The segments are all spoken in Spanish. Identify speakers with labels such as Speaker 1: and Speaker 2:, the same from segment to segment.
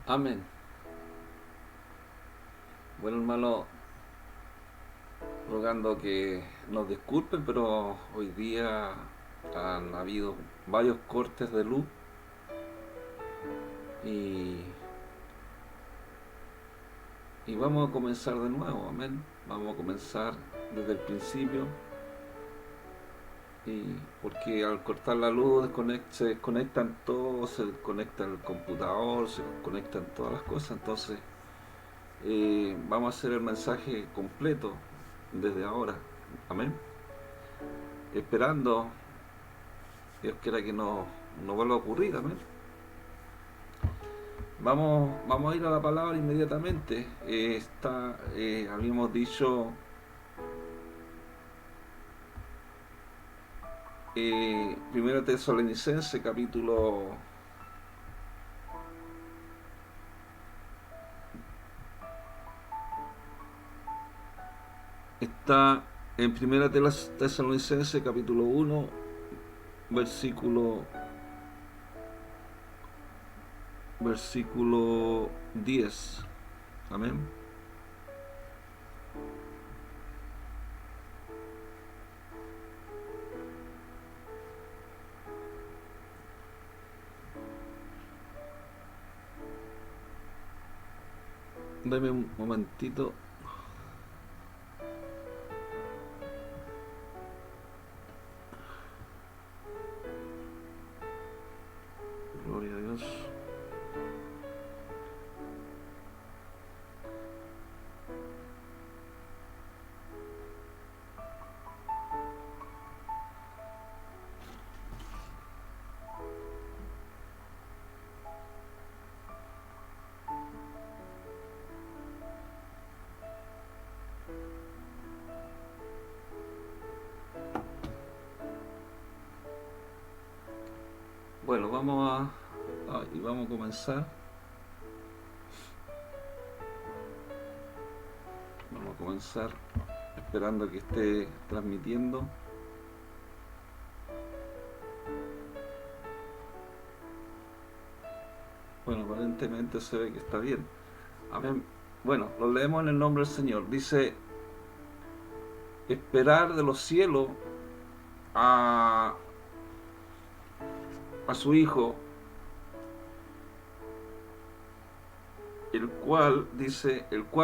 Speaker 1: Amén. Bueno, hermano, rogando que nos disculpen, pero hoy día han habido varios cortes de luz y, y vamos a comenzar de nuevo, amén. Vamos a comenzar desde el principio y porque al cortar la luz se desconectan todos, se desconecta el computador, se desconectan todas las cosas, entonces vamos a hacer el mensaje completo desde ahora, amén. Esperando, Dios quiera que no vuelva a ocurrir, amén. Vamos a ir a la palabra inmediatamente. Habíamos dicho, Primera Tesalonicense, está en Primera Tesalonicense, capítulo 1, versículo, versículo 10. Amén. Dame un momentito. Gloria a Dios. Bueno, vamos a comenzar. Vamos a comenzar esperando que esté transmitiendo. Bueno, aparentemente se ve que está bien. Amén. Bueno, lo leemos en el nombre del Señor. Dice, esperar de los cielos a, a su Hijo, el cual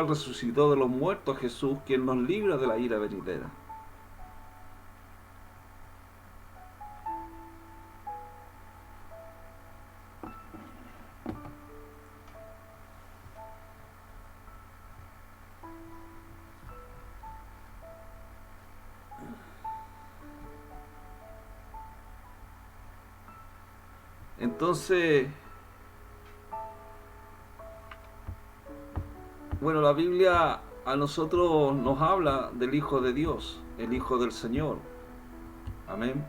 Speaker 1: resucitó de los muertos a Jesús, quien nos libra de la ira venidera. Entonces, bueno, la Biblia a nosotros nos habla del Hijo de Dios, el Hijo del Señor. Amén.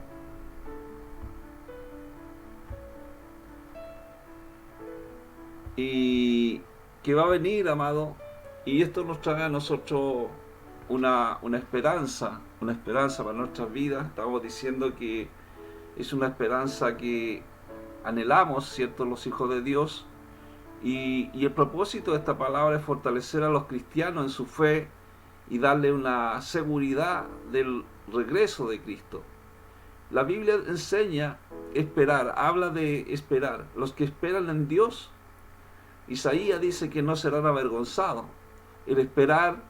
Speaker 1: Y que va a venir, amado, y esto nos trae a nosotros una esperanza para nuestras vidas. Estamos diciendo que es una esperanza que anhelamos, ¿cierto?, los hijos de Dios. Y el propósito de esta palabra es fortalecer a los cristianos en su fe y darle una seguridad del regreso de Cristo. La Biblia enseña esperar, habla de esperar. Los que esperan en Dios, Isaías dice que no serán avergonzados. El esperar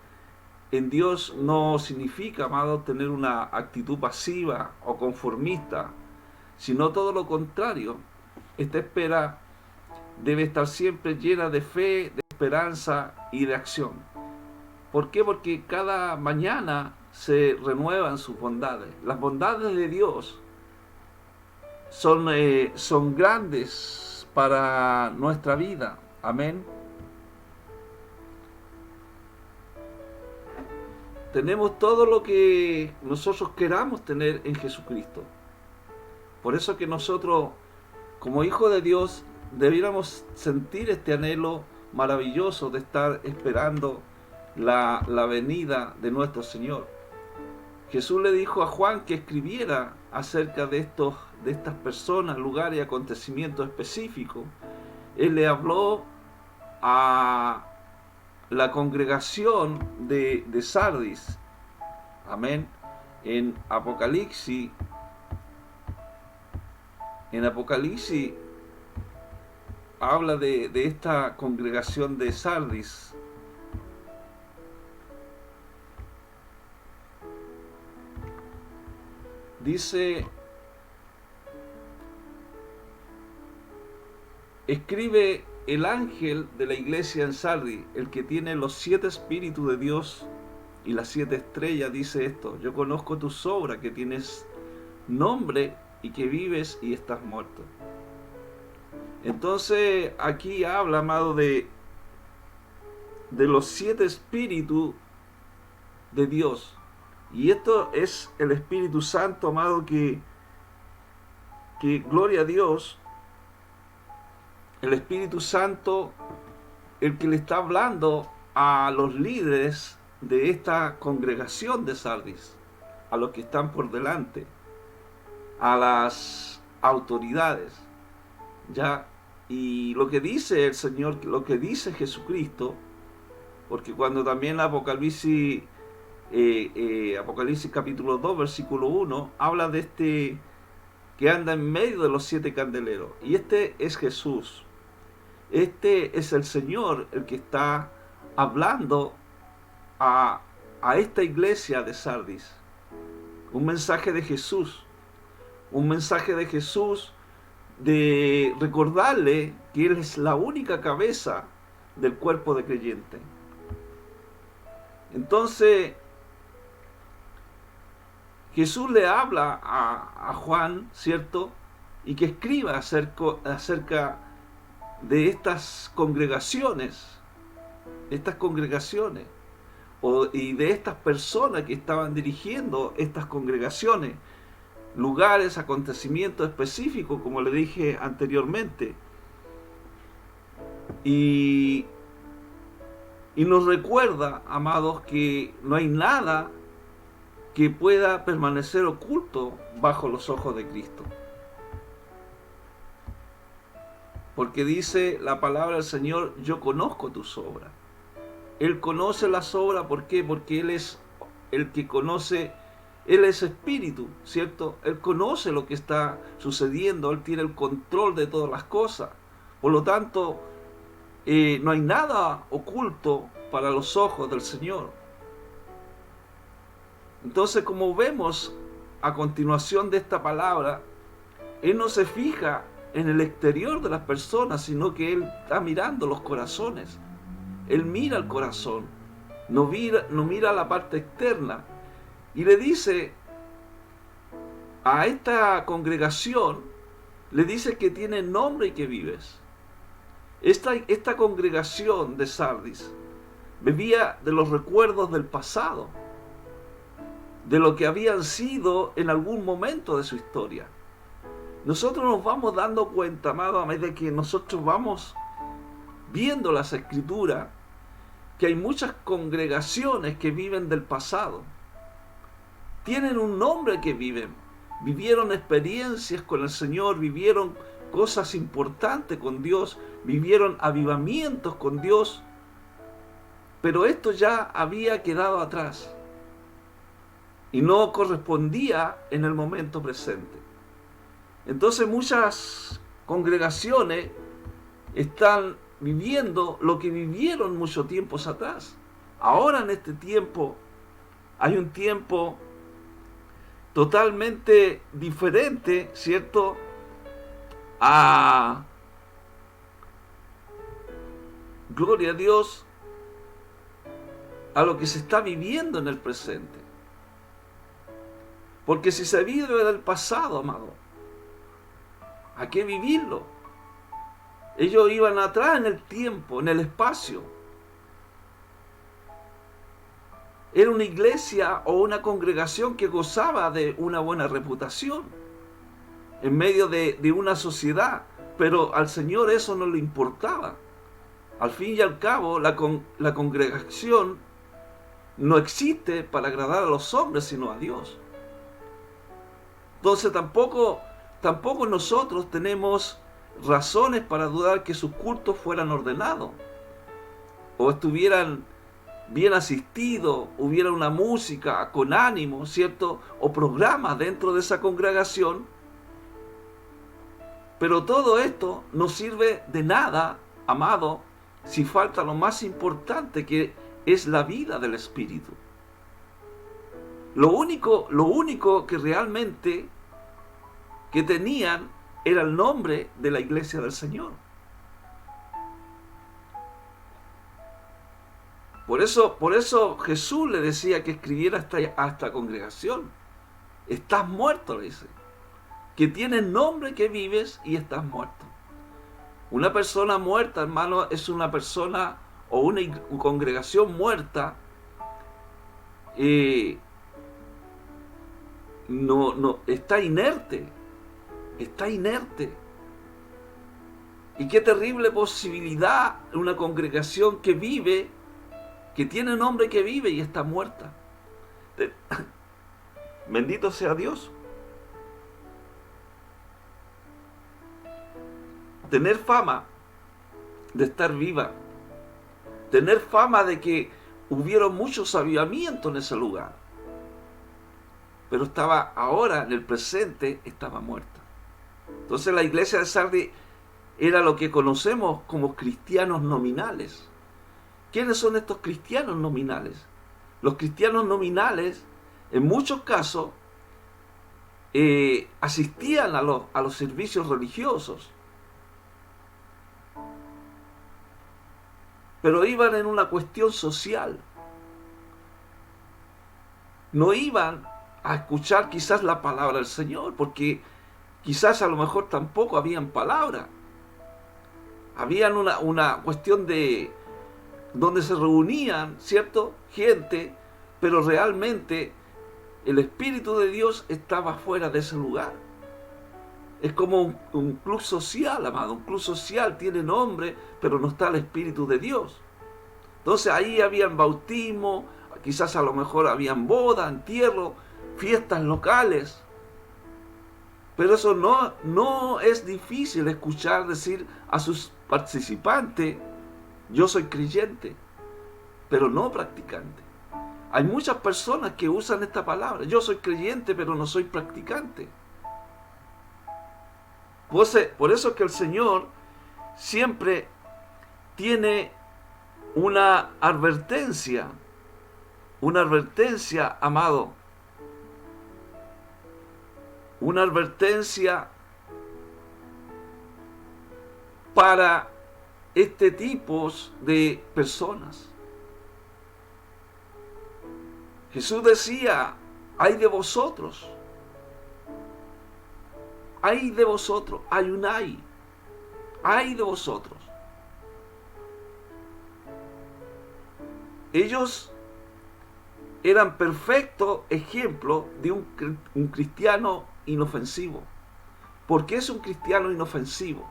Speaker 1: en Dios no significa, amado, tener una actitud pasiva o conformista, sino todo lo contrario. Esta espera debe estar siempre llena de fe, de esperanza y de acción. ¿Por qué? Porque cada mañana se renuevan sus bondades. Las bondades de Dios son grandes para nuestra vida. Amén. Tenemos todo lo que nosotros queramos tener en Jesucristo. Por eso que nosotros, como hijos de Dios, debiéramos sentir este anhelo maravilloso de estar esperando la venida de nuestro Señor. Jesús le dijo a Juan que escribiera acerca de estas personas, lugares y acontecimientos específicos. Él le habló a la congregación de Sardis. Amén. En Apocalipsis habla de esta congregación de Sardis. Dice: escribe el ángel de la iglesia en Sardis, el que tiene los 7 espíritus de Dios y las 7 estrellas, dice esto: yo conozco tus obras, que tienes nombre y que vives y estás muerto. Entonces aquí habla, amado, de los 7 espíritus de Dios. Y esto es el Espíritu Santo, amado, que gloria a Dios, el Espíritu Santo, el que le está hablando a los líderes de esta congregación de Sardis, a los que están por delante, a las autoridades, ¿ya? Y lo que dice el Señor, lo que dice Jesucristo, porque cuando también Apocalipsis capítulo 2, versículo 1, habla de este que anda en medio de los 7 candeleros. Y este es Jesús. Este es el Señor, el que está hablando a esta iglesia de Sardis. Un mensaje de Jesús. Un mensaje de Jesús, de recordarle que Él es la única cabeza del cuerpo de creyente. Entonces, Jesús le habla a Juan, ¿cierto? Y que escriba acerca de estas congregaciones, y de estas personas que estaban dirigiendo estas congregaciones, lugares, acontecimientos específicos, como le dije anteriormente. Y nos recuerda, amados, que no hay nada que pueda permanecer oculto bajo los ojos de Cristo. Porque dice la palabra del Señor: yo conozco tus obras. Él conoce las obras, ¿por qué? Porque Él es el que conoce. Él es espíritu, ¿cierto? Él conoce lo que está sucediendo, Él tiene el control de todas las cosas. Por lo tanto, no hay nada oculto para los ojos del Señor. Entonces, como vemos a continuación de esta palabra, Él no se fija en el exterior de las personas, sino que Él está mirando los corazones. Él mira el corazón, no mira la parte externa. Y le dice a esta congregación, le dice que tiene nombre y que vives. Esta congregación de Sardis bebía de los recuerdos del pasado, de lo que habían sido en algún momento de su historia. Nosotros nos vamos dando cuenta, amado, a medida que nosotros vamos viendo las Escrituras, que hay muchas congregaciones que viven del pasado. Tienen un nombre que vivieron experiencias con el Señor, vivieron cosas importantes con Dios, vivieron avivamientos con Dios, pero esto ya había quedado atrás y no correspondía en el momento presente. Entonces muchas congregaciones están viviendo lo que vivieron mucho tiempos atrás. Ahora en este tiempo hay un tiempo totalmente diferente, ¿cierto? Gloria a Dios, a lo que se está viviendo en el presente. Porque si se vive del pasado, amado, ¿a qué vivirlo? Ellos iban atrás en el tiempo, en el espacio. Era una iglesia o una congregación que gozaba de una buena reputación en medio de una sociedad, pero al Señor eso no le importaba. Al fin y al cabo, la congregación no existe para agradar a los hombres, sino a Dios. Entonces tampoco nosotros tenemos razones para dudar que sus cultos fueran ordenados. o estuvieran bien asistidos, hubiera una música con ánimo, ¿cierto? O programas dentro de esa congregación. Pero todo esto no sirve de nada, amado, si falta lo más importante, que es la vida del Espíritu. Lo único que realmente que tenían era el nombre de la iglesia del Señor. Por eso Jesús le decía que escribiera a esta congregación. Estás muerto, le dice. Que tienes nombre, que vives y estás muerto. Una persona muerta, hermano, es una persona o una congregación muerta. No, está inerte. Está inerte. Y qué terrible posibilidad una congregación que vive, que tiene nombre, que vive y está muerta. Bendito sea Dios. Tener fama de estar viva. Tener fama de que hubieron muchos avivamientos en ese lugar. Pero estaba ahora, en el presente, estaba muerta. Entonces la iglesia de Sardis era lo que conocemos como cristianos nominales. ¿Quiénes son estos cristianos nominales? Los cristianos nominales, en muchos casos, asistían a los servicios religiosos, pero iban en una cuestión social. No iban a escuchar quizás la palabra del Señor, porque quizás a lo mejor tampoco habían palabra. Habían una cuestión de donde se reunían, ¿cierto?, gente, pero realmente el Espíritu de Dios estaba fuera de ese lugar. Es como un club social, amado. Un club social tiene nombre, pero no está el Espíritu de Dios. Entonces ahí habían bautismo, quizás a lo mejor habían boda, entierro, fiestas locales. Pero eso no es difícil escuchar decir a sus participantes: yo soy creyente, pero no practicante. Hay muchas personas que usan esta palabra: yo soy creyente, pero no soy practicante. Por eso es que el Señor siempre tiene una advertencia, amado. Una advertencia para este tipo de personas. Jesús decía: ay de vosotros, ayunai, ay de vosotros. Ellos eran perfecto ejemplo de un cristiano inofensivo. ¿Por qué es un cristiano inofensivo?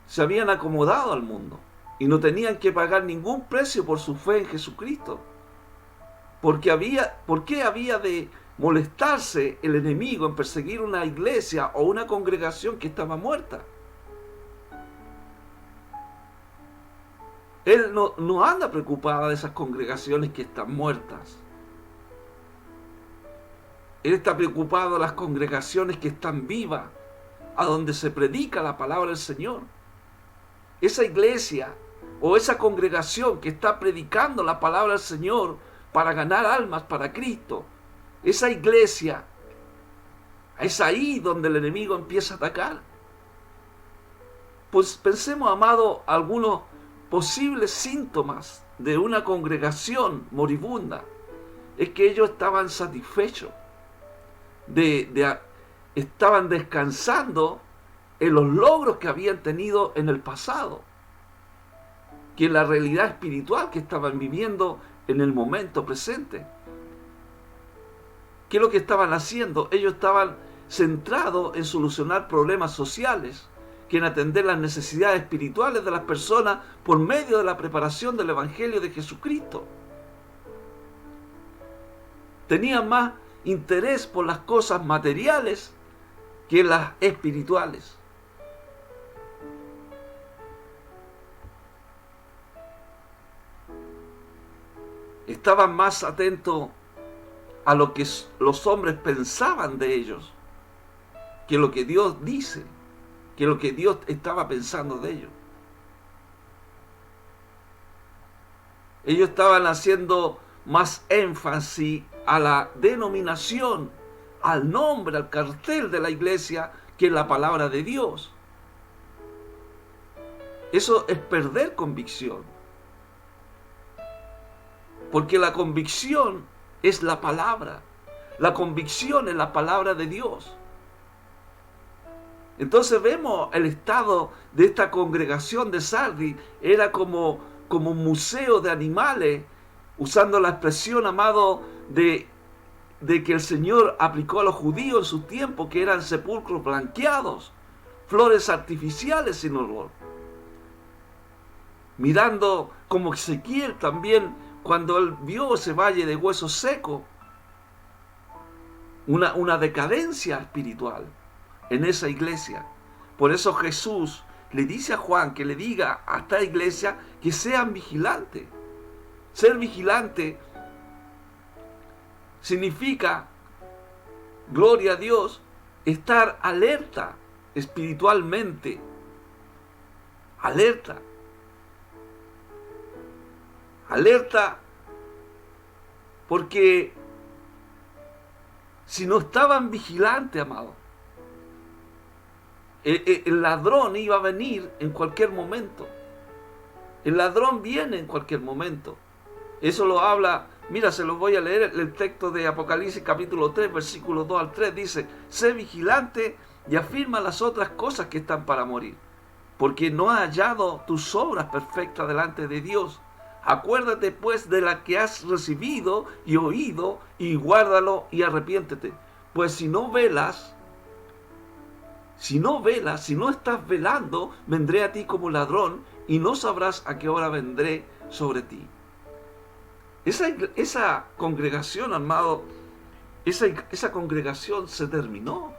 Speaker 1: Se habían acomodado al mundo y no tenían que pagar ningún precio por su fe en Jesucristo. ¿Por qué había de molestarse el enemigo en perseguir una iglesia o una congregación que estaba muerta? Él no anda preocupado de esas congregaciones que están muertas. Él está preocupado de las congregaciones que están vivas, a donde se predica la palabra del Señor. Esa iglesia o esa congregación que está predicando la palabra del Señor para ganar almas para Cristo, esa iglesia, es ahí donde el enemigo empieza a atacar. Pues pensemos, amado, algunos posibles síntomas de una congregación moribunda. Es que ellos estaban satisfechos, estaban descansando en los logros que habían tenido en el pasado, que en la realidad espiritual que estaban viviendo en el momento presente. ¿Qué es lo que estaban haciendo? Ellos estaban centrados en solucionar problemas sociales, que en atender las necesidades espirituales de las personas por medio de la preparación del Evangelio de Jesucristo. Tenían más interés por las cosas materiales que las espirituales. estaban más atentos a lo que los hombres pensaban de ellos, que lo que Dios dice, que lo que Dios estaba pensando de ellos. Ellos estaban haciendo más énfasis a la denominación, al nombre, al cartel de la iglesia, que en la palabra de Dios. Eso es perder convicción. Porque la convicción es la palabra. La convicción es la palabra de Dios. Entonces vemos el estado de esta congregación de Sardis. Era como un museo de animales, usando la expresión, amado, de que el Señor aplicó a los judíos en su tiempo, que eran sepulcros blanqueados, flores artificiales sin olor. Mirando como Ezequiel también, cuando él vio ese valle de huesos secos, una decadencia espiritual en esa iglesia. Por eso Jesús le dice a Juan que le diga a esta iglesia que sean vigilantes. Ser vigilante significa, gloria a Dios, estar alerta espiritualmente. Alerta. Alerta porque si no estaban vigilantes, amado, el ladrón iba a venir en cualquier momento. El ladrón viene en cualquier momento. Eso lo habla, mira, se los voy a leer, el texto de Apocalipsis capítulo 3, versículos 2 al 3, dice: sé vigilante y afirma las otras cosas que están para morir, porque no has hallado tus obras perfectas delante de Dios. Acuérdate pues de la que has recibido y oído, y guárdalo y arrepiéntete. Pues si no estás velando, vendré a ti como ladrón, y no sabrás a qué hora vendré sobre ti. Esa congregación, amado, esa congregación se terminó.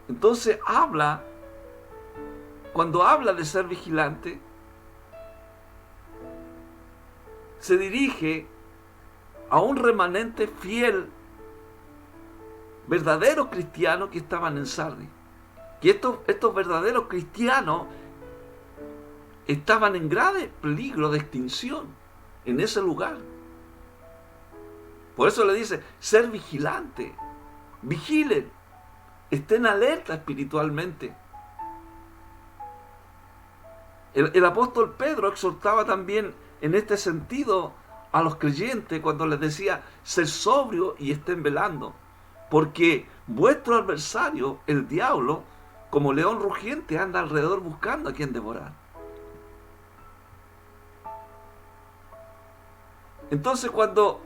Speaker 1: Entonces cuando habla de ser vigilante, se dirige a un remanente fiel, verdaderos cristianos que estaban en Sardis. Que estos verdaderos cristianos estaban en grave peligro de extinción en ese lugar. Por eso le dice, ser vigilante, vigilen, estén alerta espiritualmente. El apóstol Pedro exhortaba también en este sentido a los creyentes cuando les decía: ser sobrio y estén velando, porque vuestro adversario, el diablo, como león rugiente, anda alrededor buscando a quien devorar. Entonces cuando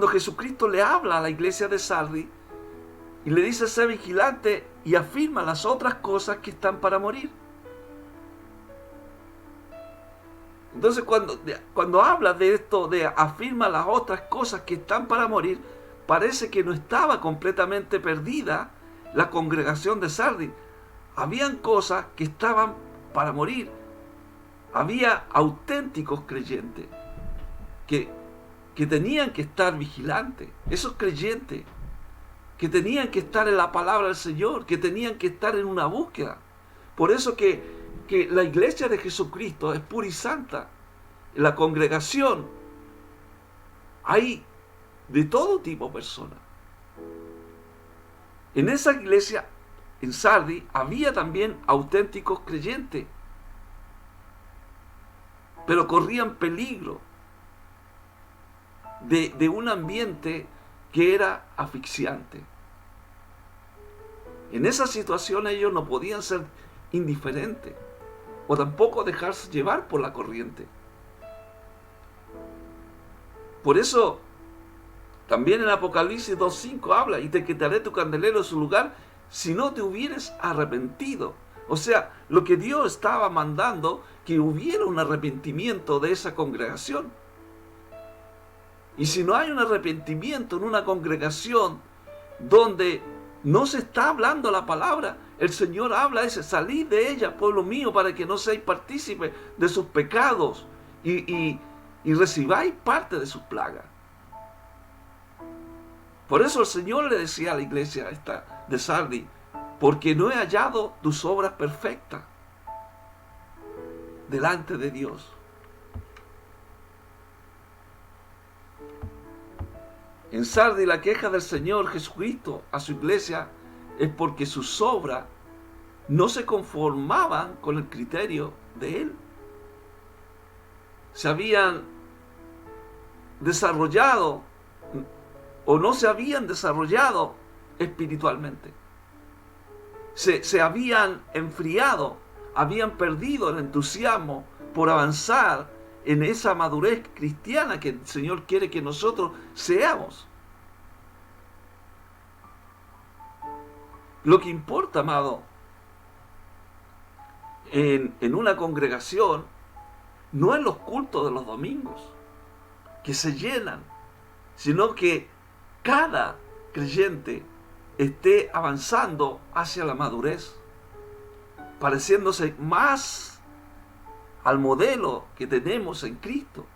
Speaker 1: Jesucristo le habla a la iglesia de Sardis y le dice: sé vigilante y afirma las otras cosas que están para morir. Entonces cuando habla de esto, de afirma las otras cosas que están para morir, parece que no estaba completamente perdida la congregación de Sardis. Habían cosas que estaban para morir. Había auténticos creyentes que tenían que estar vigilantes. Esos creyentes que tenían que estar en la palabra del Señor, que tenían que estar en una búsqueda. Por eso que la iglesia de Jesucristo es pura y santa. En la congregación hay de todo tipo de personas. En esa iglesia, en Sardis, había también auténticos creyentes, pero corrían peligro de un ambiente que era asfixiante. En esa situación ellos no podían ser indiferentes o tampoco dejarse llevar por la corriente. Por eso también en Apocalipsis 2:5 habla: y te quitaré tu candelero de su lugar si no te hubieres arrepentido. O sea, lo que Dios estaba mandando, que hubiera un arrepentimiento de esa congregación. Y si no hay un arrepentimiento en una congregación donde no se está hablando la palabra, el Señor habla, dice, salid de ella, pueblo mío, para que no seáis partícipes de sus pecados y recibáis parte de sus plagas. Por eso el Señor le decía a la iglesia esta de Sardis, porque no he hallado tus obras perfectas delante de Dios. En Sardis la queja del Señor Jesucristo a su iglesia es porque sus obras no se conformaban con el criterio de Él. Se habían desarrollado o no se habían desarrollado espiritualmente. Se habían enfriado, habían perdido el entusiasmo por avanzar en esa madurez cristiana que el Señor quiere que nosotros seamos. Lo que importa, amado, en una congregación, no es los cultos de los domingos, que se llenan, sino que cada creyente esté avanzando hacia la madurez, pareciéndose más al modelo que tenemos en Cristo,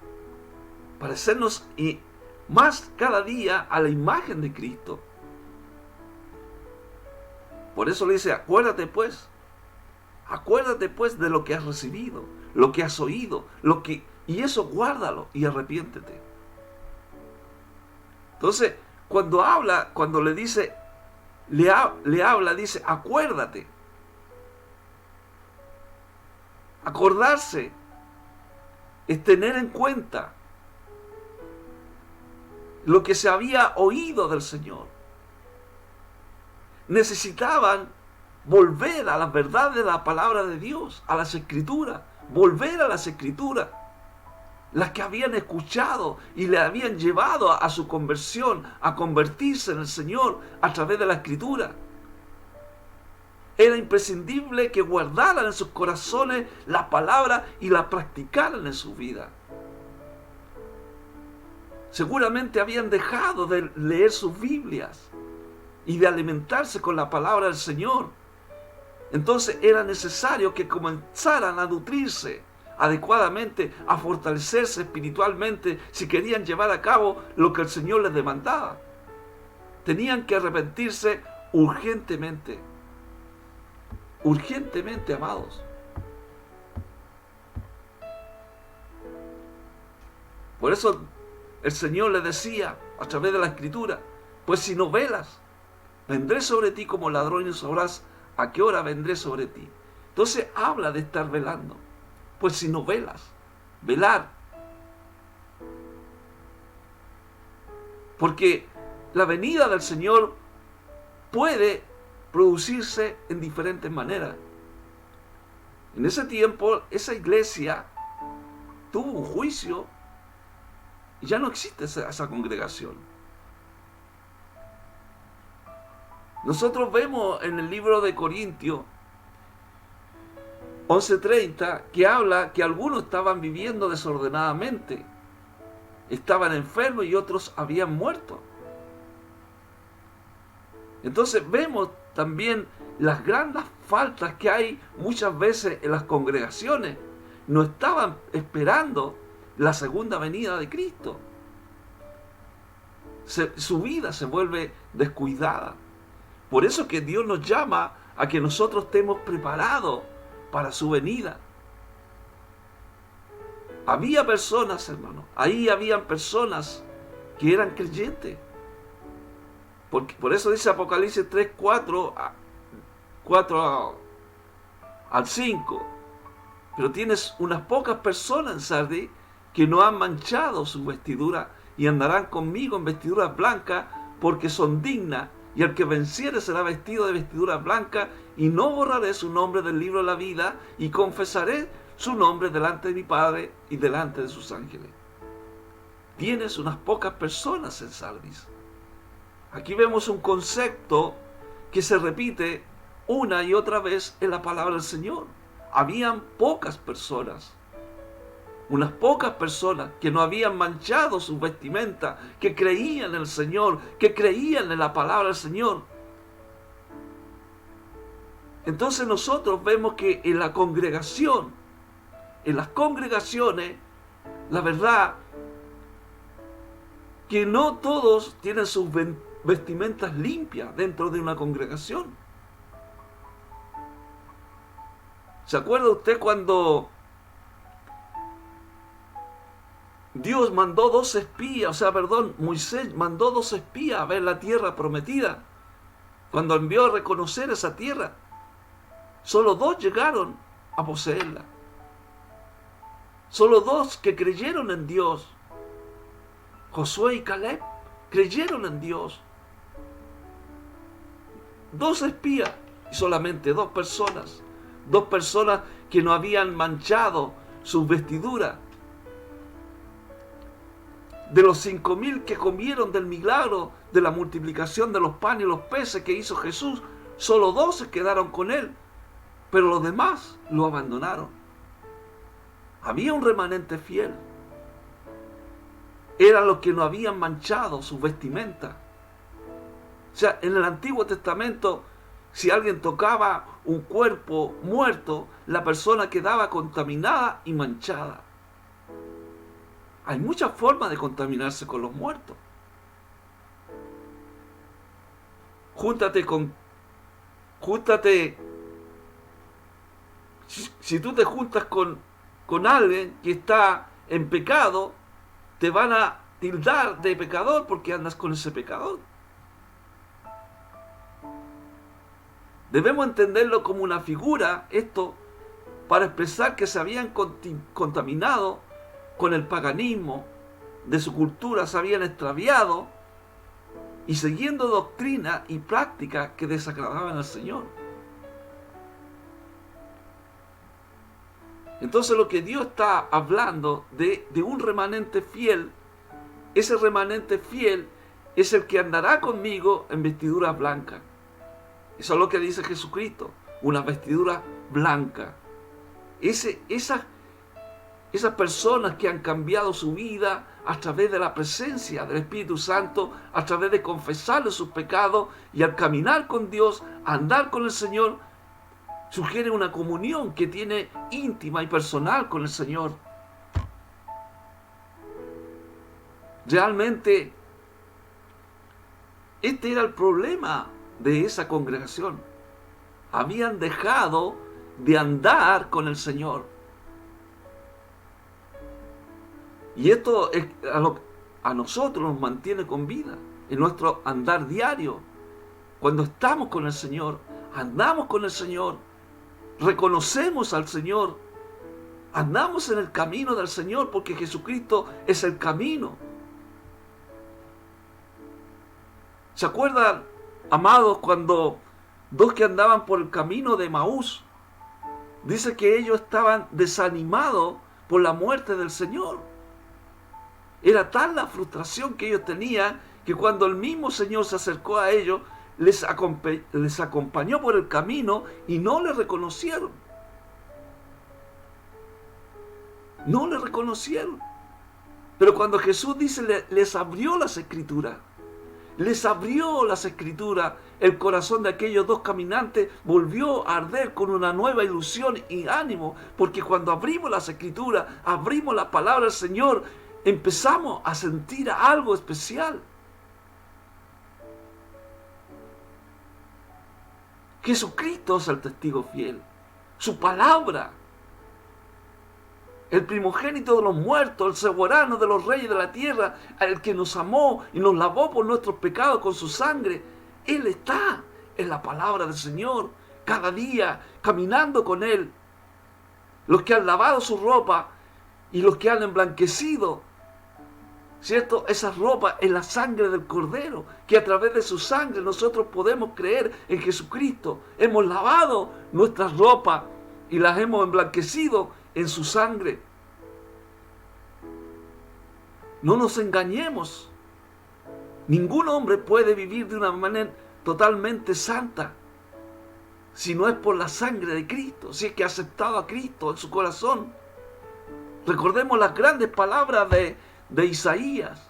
Speaker 1: parecernos más cada día a la imagen de Cristo. Por eso le dice, acuérdate pues de lo que has recibido, lo que has oído, y eso guárdalo y arrepiéntete. Entonces, cuando le dice, le habla, dice, acuérdate. Acordarse es tener en cuenta lo que se había oído del Señor. Necesitaban volver a las verdades de la palabra de Dios, a las Escrituras, volver a las Escrituras, las que habían escuchado y le habían llevado a su conversión, a convertirse en el Señor a través de la Escritura. Era imprescindible que guardaran en sus corazones la palabra y la practicaran en su vida. Seguramente habían dejado de leer sus Biblias y de alimentarse con la palabra del Señor. Entonces era necesario que comenzaran a nutrirse adecuadamente, a fortalecerse espiritualmente si querían llevar a cabo lo que el Señor les demandaba. Tenían que arrepentirse urgentemente. Urgentemente, amados. Por eso el Señor le decía a través de la Escritura, pues si no velas, vendré sobre ti como ladrón y no sabrás a qué hora vendré sobre ti. Entonces habla de estar velando. Pues si no velas, velar. Porque la venida del Señor puede producirse en diferentes maneras. En ese tiempo, esa iglesia tuvo un juicio y ya no existe esa congregación. Nosotros vemos en el libro de Corintios 11:30 que habla que algunos estaban viviendo desordenadamente, estaban enfermos y otros habían muerto. Entonces vemos también las grandes faltas que hay muchas veces en las congregaciones. No estaban esperando la segunda venida de Cristo. Su vida se vuelve descuidada. Por eso que Dios nos llama a que nosotros estemos preparados para su venida. Había personas, hermanos, ahí habían personas que eran creyentes. Por eso dice Apocalipsis 3, 4 al 5. Pero tienes unas pocas personas en Sardis que no han manchado su vestidura y andarán conmigo en vestiduras blancas porque son dignas. Y el que venciere será vestido de vestiduras blancas, y no borraré su nombre del libro de la vida, y confesaré su nombre delante de mi Padre y delante de sus ángeles. Tienes unas pocas personas en Sardis. Aquí vemos un concepto que se repite una y otra vez en la palabra del Señor. Habían pocas personas. Unas pocas personas que no habían manchado sus vestimentas, que creían en el Señor, que creían en la palabra del Señor. Entonces nosotros vemos que en la congregación, en las congregaciones, la verdad que no todos tienen sus vestimentas limpias dentro de una congregación. ¿Se acuerda usted cuando Dios mandó 2 espías, Moisés mandó 2 espías a ver la tierra prometida? Cuando envió a reconocer esa tierra, solo 2 llegaron a poseerla. Solo 2 que creyeron en Dios, Josué y Caleb, creyeron en Dios. 2 espías y solamente 2 personas. 2 personas que no habían manchado sus vestiduras. De los 5.000 que comieron del milagro de la multiplicación de los panes y los peces que hizo Jesús, solo 2 se quedaron con él, pero los demás lo abandonaron. Había un remanente fiel. Eran los que no habían manchado sus vestimentas. O sea, en el Antiguo Testamento, si alguien tocaba un cuerpo muerto, la persona quedaba contaminada y manchada. Hay muchas formas de contaminarse con los muertos. Si tú te juntas con alguien que está en pecado, te van a tildar de pecador porque andas con ese pecador. Debemos entenderlo como una figura, esto, para expresar que se habían contaminado con el paganismo de su cultura, se habían extraviado y siguiendo doctrinas y prácticas que desagradaban al Señor. Entonces lo que Dios está hablando de un remanente fiel, ese remanente fiel es el que andará conmigo en vestiduras blancas. Eso es lo que dice Jesucristo, una vestidura blanca. Esas personas que han cambiado su vida a través de la presencia del Espíritu Santo, a través de confesarle sus pecados y al caminar con Dios, andar con el Señor, sugiere una comunión que tiene íntima y personal con el Señor. Realmente, este era el problema de esa congregación. Habían dejado de andar con el Señor. Y esto es a nosotros nos mantiene con vida en nuestro andar diario. Cuando estamos con el Señor, andamos con el Señor, reconocemos al Señor, andamos en el camino del Señor porque Jesucristo es el camino. ¿Se acuerdan, amados, cuando 2 que andaban por el camino de Emaús, dice que ellos estaban desanimados por la muerte del Señor? Era tal la frustración que ellos tenían que cuando el mismo Señor se acercó a ellos, les acompañó por el camino y no le reconocieron. No le reconocieron. Pero cuando Jesús dice, les abrió las Escrituras. Les abrió las Escrituras. El corazón de aquellos 2 caminantes volvió a arder con una nueva ilusión y ánimo. Porque cuando abrimos las Escrituras, abrimos la palabra del Señor, empezamos a sentir algo especial. Jesucristo es el testigo fiel. Su palabra. El primogénito de los muertos, el soberano de los reyes de la tierra, el que nos amó y nos lavó por nuestros pecados con su sangre. Él está en la palabra del Señor, cada día, caminando con Él. Los que han lavado su ropa y los que han emblanquecido, ¿cierto? Esa ropa es la sangre del Cordero, que a través de su sangre nosotros podemos creer en Jesucristo. Hemos lavado nuestras ropas y las hemos emblanquecido en su sangre. No nos engañemos. Ningún hombre puede vivir de una manera totalmente santa si no es por la sangre de Cristo, si es que ha aceptado a Cristo en su corazón. Recordemos las grandes palabras de Isaías,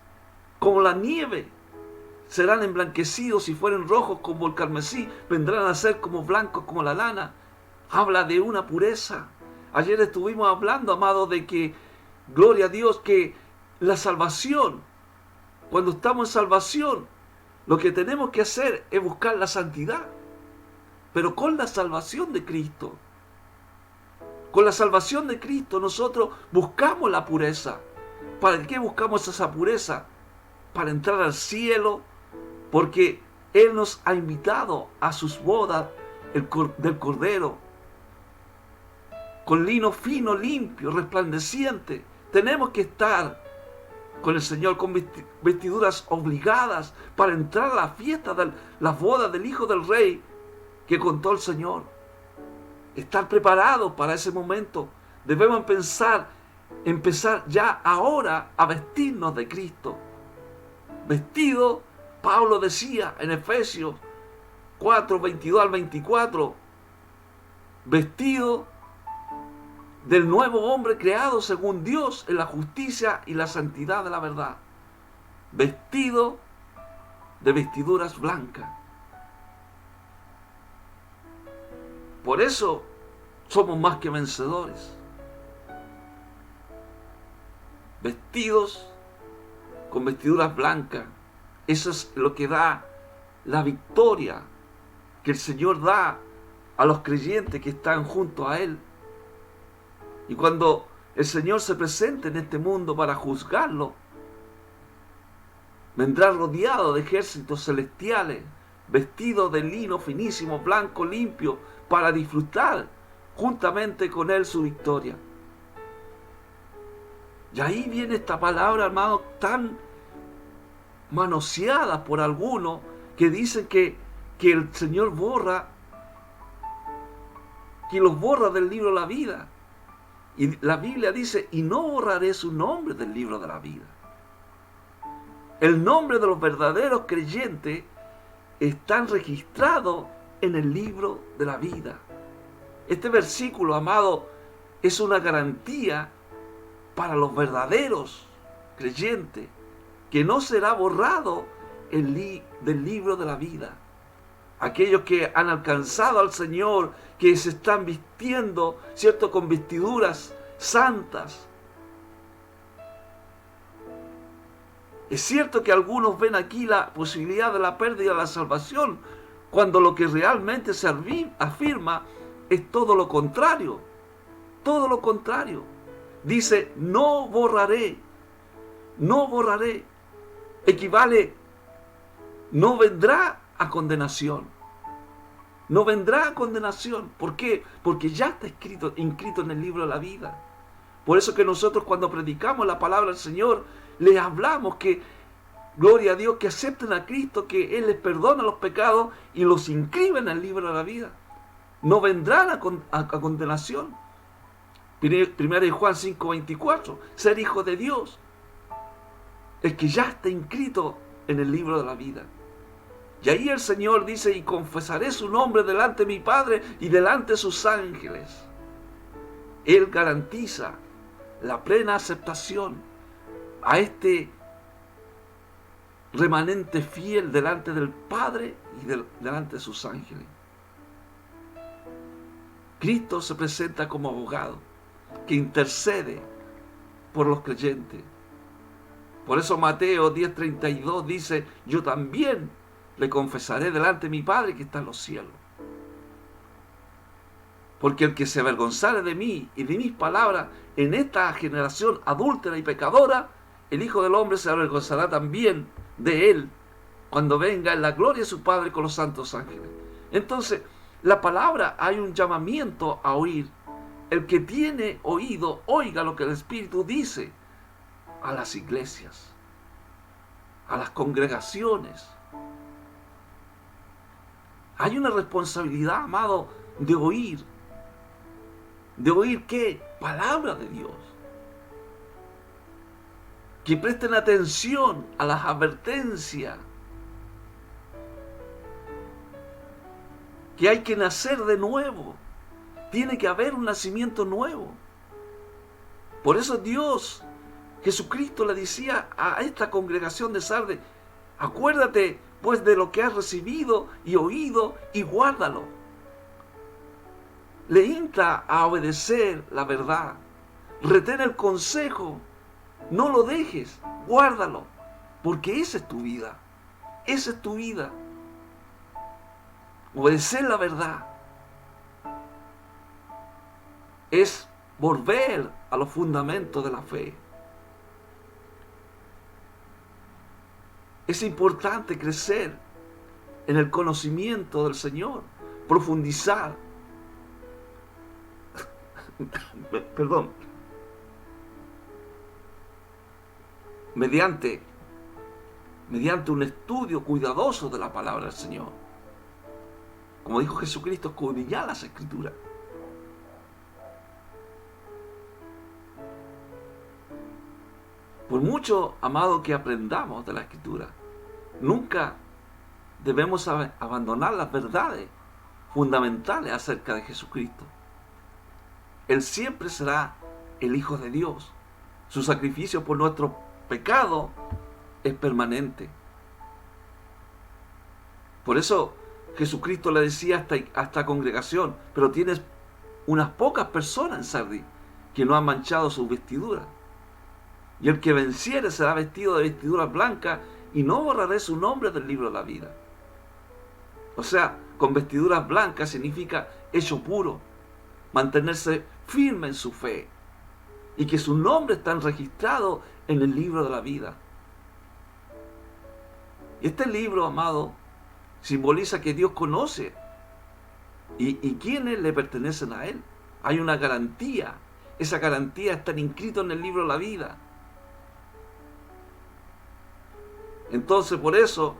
Speaker 1: como la nieve serán emblanquecidos, si fueren rojos como el carmesí, vendrán a ser como blancos como la lana. Habla de una pureza. Ayer estuvimos hablando, amado, de que, gloria a Dios, que la salvación, cuando estamos en salvación, lo que tenemos que hacer es buscar la santidad. Pero con la salvación de Cristo, con la salvación de Cristo, nosotros buscamos la pureza. ¿Para qué buscamos esa pureza? Para entrar al cielo, porque Él nos ha invitado a sus bodas del Cordero, con lino fino, limpio, resplandeciente. Tenemos que estar con el Señor, con vestiduras obligadas para entrar a la fiesta de las bodas del Hijo del Rey que contó el Señor. Estar preparados para ese momento. Debemos empezar ya ahora a vestirnos de Cristo. Vestido, Pablo decía en Efesios 4, 22 al 24, vestido del nuevo hombre creado según Dios en la justicia y la santidad de la verdad. Vestido de vestiduras blancas. Por eso somos más que vencedores. Vestidos con vestiduras blancas. Eso es lo que da la victoria que el Señor da a los creyentes que están junto a Él. Y cuando el Señor se presente en este mundo para juzgarlo, vendrá rodeado de ejércitos celestiales, vestido de lino finísimo, blanco, limpio, para disfrutar juntamente con Él su victoria. Y ahí viene esta palabra, hermano, tan manoseada por algunos que dicen que el Señor que los borra del libro de la vida. Y la Biblia dice, y no borraré su nombre del libro de la vida. El nombre de los verdaderos creyentes están registrados en el libro de la vida. Este versículo, amado, es una garantía para los verdaderos creyentes, que no será borrado del libro de la vida. Aquellos que han alcanzado al Señor, que se están vistiendo, ¿cierto?, con vestiduras santas. Es cierto que algunos ven aquí la posibilidad de la pérdida de la salvación, cuando lo que realmente se afirma es todo lo contrario. Todo lo contrario. Dice, no borraré. No borraré. Equivale, no vendrá a condenación. No vendrá a condenación. ¿Por qué? Porque ya está inscrito en el libro de la vida. Por eso que nosotros, cuando predicamos la palabra del Señor, les hablamos que, gloria a Dios, que acepten a Cristo, que Él les perdona los pecados y los inscribe en el libro de la vida. No vendrán a condenación. 1 Juan 5:24, ser hijo de Dios es que ya está inscrito en el libro de la vida. Y ahí el Señor dice, y confesaré su nombre delante de mi Padre y delante de sus ángeles. Él garantiza la plena aceptación a este remanente fiel delante del Padre y delante de sus ángeles. Cristo se presenta como abogado que intercede por los creyentes. Por eso Mateo 10:32 dice, yo también le confesaré delante de mi Padre que está en los cielos. Porque el que se avergonzare de mí y de mis palabras en esta generación adúltera y pecadora, el Hijo del Hombre se avergonzará también de él cuando venga en la gloria de su Padre con los santos ángeles. Entonces, la palabra, hay un llamamiento a oír. El que tiene oído, oiga lo que el Espíritu dice a las iglesias, a las congregaciones. Hay una responsabilidad, amado, de oír. ¿De oír qué? Palabra de Dios. Que presten atención a las advertencias. Que hay que nacer de nuevo. Tiene que haber un nacimiento nuevo. Por eso Dios, Jesucristo, le decía a esta congregación de Sardes, Acuérdate pues de lo que has recibido y oído y guárdalo. Le insta a obedecer la verdad. Retén el consejo. No lo dejes, guárdalo. Porque esa es tu vida. Esa es tu vida. Obedecer la verdad es volver a los fundamentos de la fe. Es importante crecer en el conocimiento del Señor, profundizar. Perdón. Mediante un estudio cuidadoso de la palabra del Señor. Como dijo Jesucristo, escudriñad las Escrituras. Por mucho, amado, que aprendamos de la Escritura, nunca debemos abandonar las verdades fundamentales acerca de Jesucristo. Él siempre será el Hijo de Dios. Su sacrificio por nuestro pecado es permanente. Por eso Jesucristo le decía a esta congregación: pero tienes unas pocas personas en Sardis que no han manchado sus vestiduras. Y el que venciere será vestido de vestiduras blancas, y no borraré su nombre del libro de la vida. O sea, con vestiduras blancas significa hecho puro, mantenerse firme en su fe, y que su nombre está registrado en el libro de la vida. Y este libro, amado, simboliza que Dios conoce y quienes le pertenecen a Él. Hay una garantía. Esa garantía está inscrita en el libro de la vida. Entonces, por eso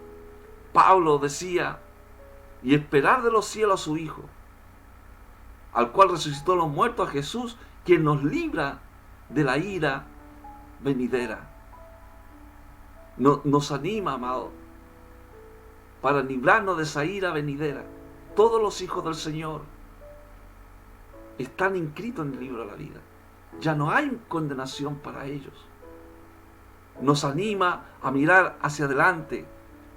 Speaker 1: Pablo decía: y esperar de los cielos a su Hijo, al cual resucitó los muertos, a Jesús, quien nos libra de la ira venidera. Nos anima, amado, para librarnos de esa ira venidera. Todos los hijos del Señor están inscritos en el libro de la vida. Ya no hay condenación para ellos. Nos anima a mirar hacia adelante,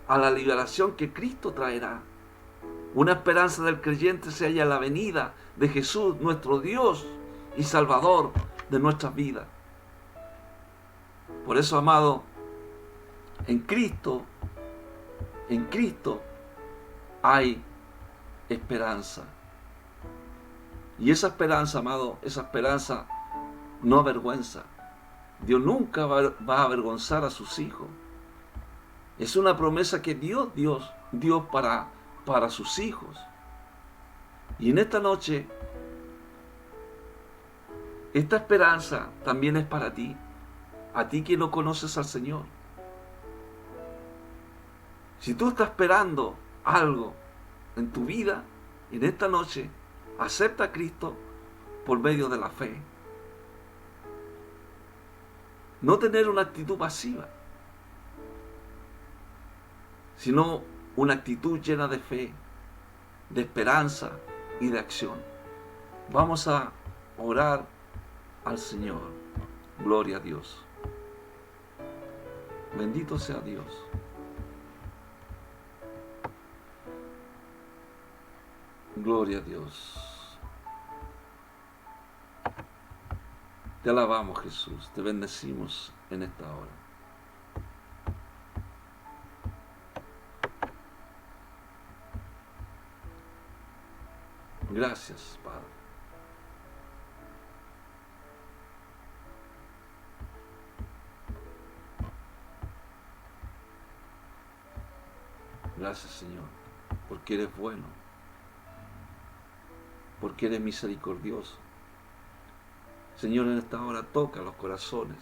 Speaker 1: a la liberación que Cristo traerá. Una esperanza del creyente se halla en la venida de Jesús, nuestro Dios y Salvador de nuestras vidas. Por eso, amado, en Cristo hay esperanza. Y esa esperanza, amado, esa esperanza no avergüenza. Dios nunca va a avergonzar a sus hijos. Es una promesa que Dios dio para sus hijos. Y en esta noche, esta esperanza también es para ti. A ti que no conoces al Señor. Si tú estás esperando algo en tu vida, en esta noche, acepta a Cristo por medio de la fe. No tener una actitud pasiva, sino una actitud llena de fe, de esperanza y de acción. Vamos a orar al Señor. Gloria a Dios. Bendito sea Dios. Gloria a Dios. Te alabamos, Jesús, te bendecimos en esta hora. Gracias, Padre. Gracias, Señor, porque eres bueno, porque eres misericordioso. Señor, en esta hora toca los corazones.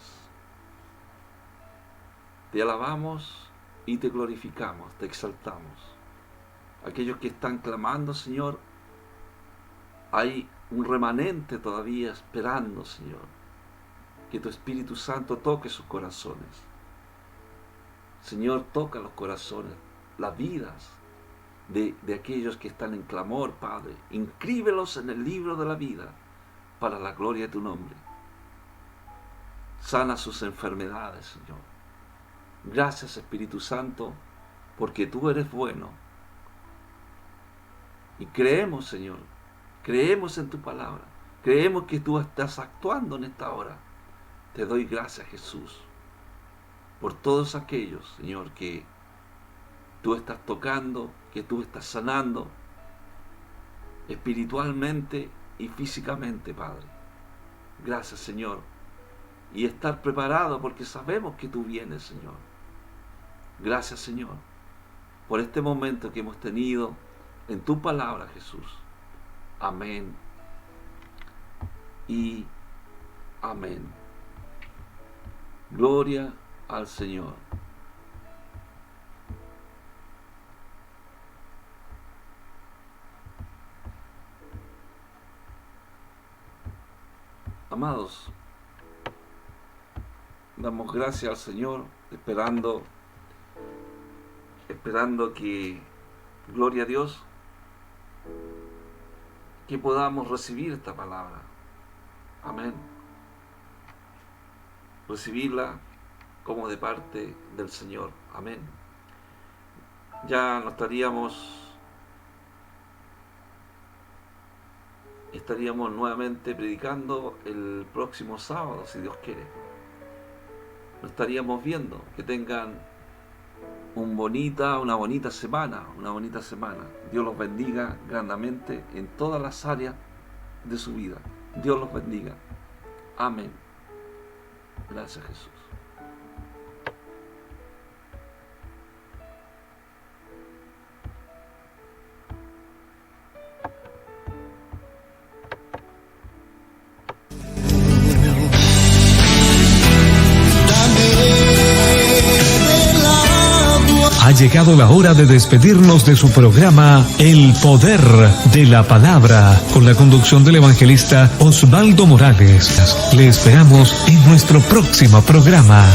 Speaker 1: Te alabamos y te glorificamos, te exaltamos. Aquellos que están clamando, Señor, hay un remanente todavía esperando, Señor, que tu Espíritu Santo toque sus corazones. Señor, toca los corazones, las vidas de aquellos que están en clamor, Padre. Inscríbelos en el libro de la vida para la gloria de tu nombre. Sana sus enfermedades, Señor. Gracias, Espíritu Santo, porque tú eres bueno. Y creemos, Señor, creemos en tu palabra. Creemos que tú estás actuando en esta hora. Te doy gracias, Jesús, por todos aquellos, Señor, que tú estás tocando, que tú estás sanando espiritualmente y físicamente, Padre. Gracias, Señor. Y estar preparado porque sabemos que tú vienes, Señor. Gracias, Señor, por este momento que hemos tenido en tu palabra, Jesús. Amén y amén. Gloria al Señor. Amados, damos gracias al Señor, esperando que, gloria a Dios, que podamos recibir esta palabra. Amén. Recibirla como de parte del Señor. Amén. Ya no estaríamos nuevamente predicando el próximo sábado, si Dios quiere. Nos estaríamos viendo. Que tengan una bonita semana. Dios los bendiga grandemente en todas las áreas de su vida. Dios los bendiga. Amén. Gracias, Jesús.
Speaker 2: Ha llegado la hora de despedirnos de su programa El Poder de la Palabra, con la conducción del evangelista Osvaldo Morales. Le esperamos en nuestro próximo programa.